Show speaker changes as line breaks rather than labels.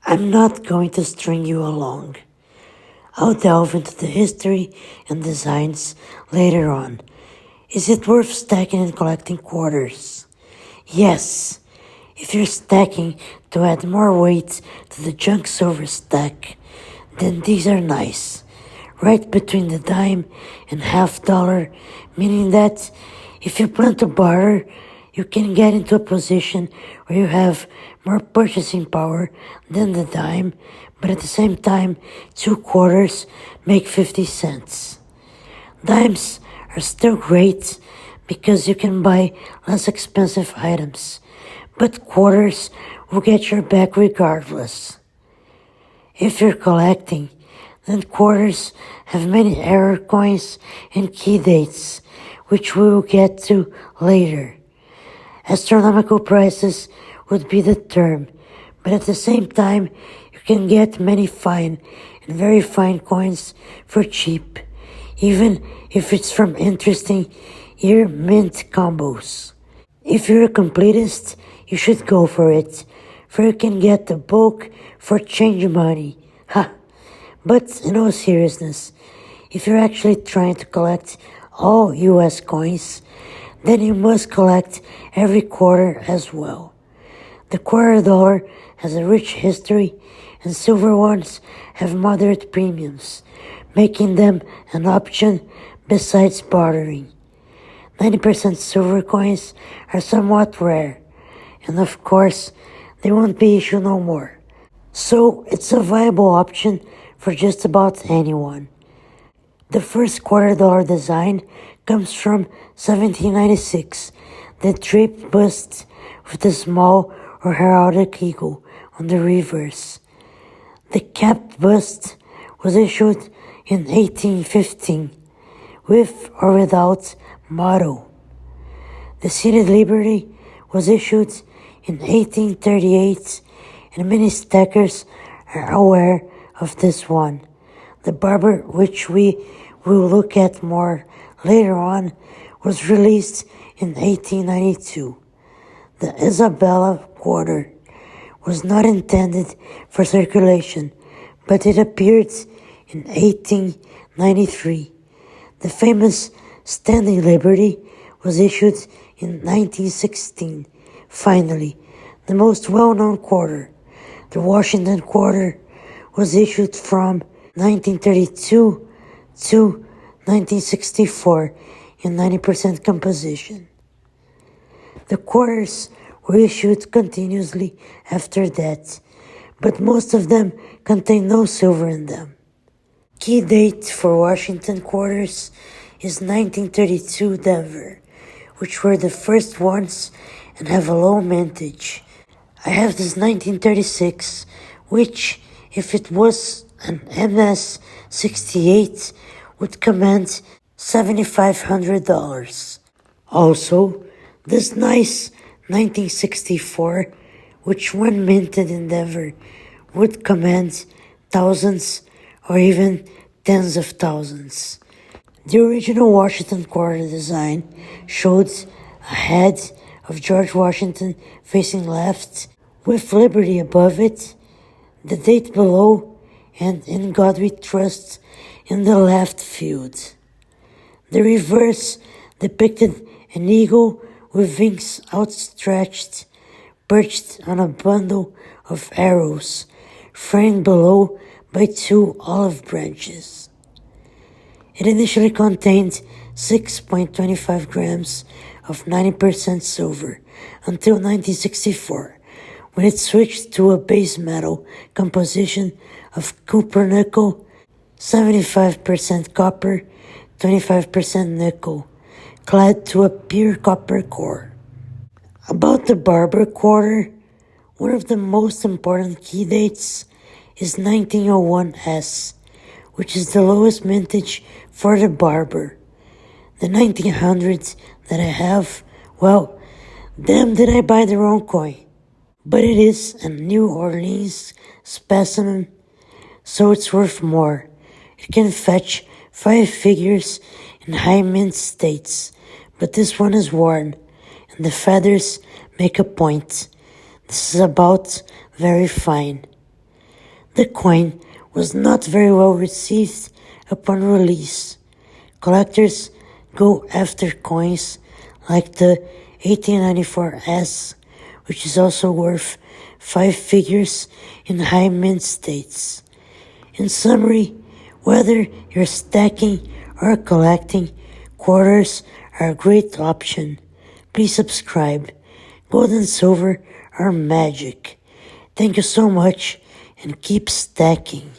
I'm not going to string you along. I'll delve into the history and designs later on. Is it worth stacking and collecting quarters? Yes, if you're stacking to add more weight to the junk silver stack, then these are nice. Right between the dime and $half, meaning that if you plan to barter, you can get into a position where you have more purchasing power than the dime, but at the same time, 2 quarters make 50 cents. Dimes are still great because you can buy less expensive items, but quarters will get your back regardless. If you're collecting, then quarters have many error coins and key dates, which we will get to later. Astronomical prices would be the term, but at the same time, you can get many fine and very fine coins for cheap, even if it's from interesting year mint combos. If you're a completist, you should go for it, for you can get the bulk for change money. Ha! But in all seriousness, if you're actually trying to collect all US coins, then you must collect every quarter as well. The $quarter has a rich history, and silver ones have moderate premiums, making them an option besides bartering. 90% silver coins are somewhat rare, and of course, they won't be issued no more. So it's a viable option for just about anyone. The first $quarter design comes from 1796, the draped bust with a small or heraldic eagle on the reverse. The capped bust was issued in 1815, with or without motto. The seated liberty was issued in 1838, and many stackers are aware of this one. The Barber, which we will look at more later on, was released in 1892. The Isabella quarter was not intended for circulation, but it appeared in 1893. The famous Standing Liberty was issued in 1916. Finally, the most well-known quarter, the Washington quarter, was issued from 1932 to 1964 in 90% composition. The quarters were issued continuously after that, but most of them contain no silver in them. Key date for Washington quarters is 1932 Denver, which were the first ones and have a low mintage. I have this 1936, which, if it was an MS 68, would command $7,500. Also, this nice 1964, which when minted in Denver, would command thousands or even tens of thousands. The original Washington quarter design showed a head of George Washington facing left, with Liberty above it, the date below, and In God We Trust in the left field. The reverse depicted an eagle with wings outstretched, perched on a bundle of arrows, framed below by 2 olive branches. It initially contained 6.25 grams of 90% silver until 1964, when it switched to a base metal composition of copper nickel, 75% copper, 25% nickel, clad to a pure copper core. About the Barber quarter, one of the most important key dates is 1901S, which is the lowest mintage for the Barber. The 1900s that I have, well, damn did I buy the wrong coin. But it is a New Orleans specimen, so it's worth more. It can fetch 5 figures in high mint states, but this one is worn, and the feathers make a point. This is about very fine. The coin was not very well received upon release. Collectors go after coins like the 1894S, which is also worth 5 figures in high mint states. In summary, whether you're stacking or collecting, quarters are a great option. Please subscribe. Gold and silver are magic. Thank you so much and keep stacking.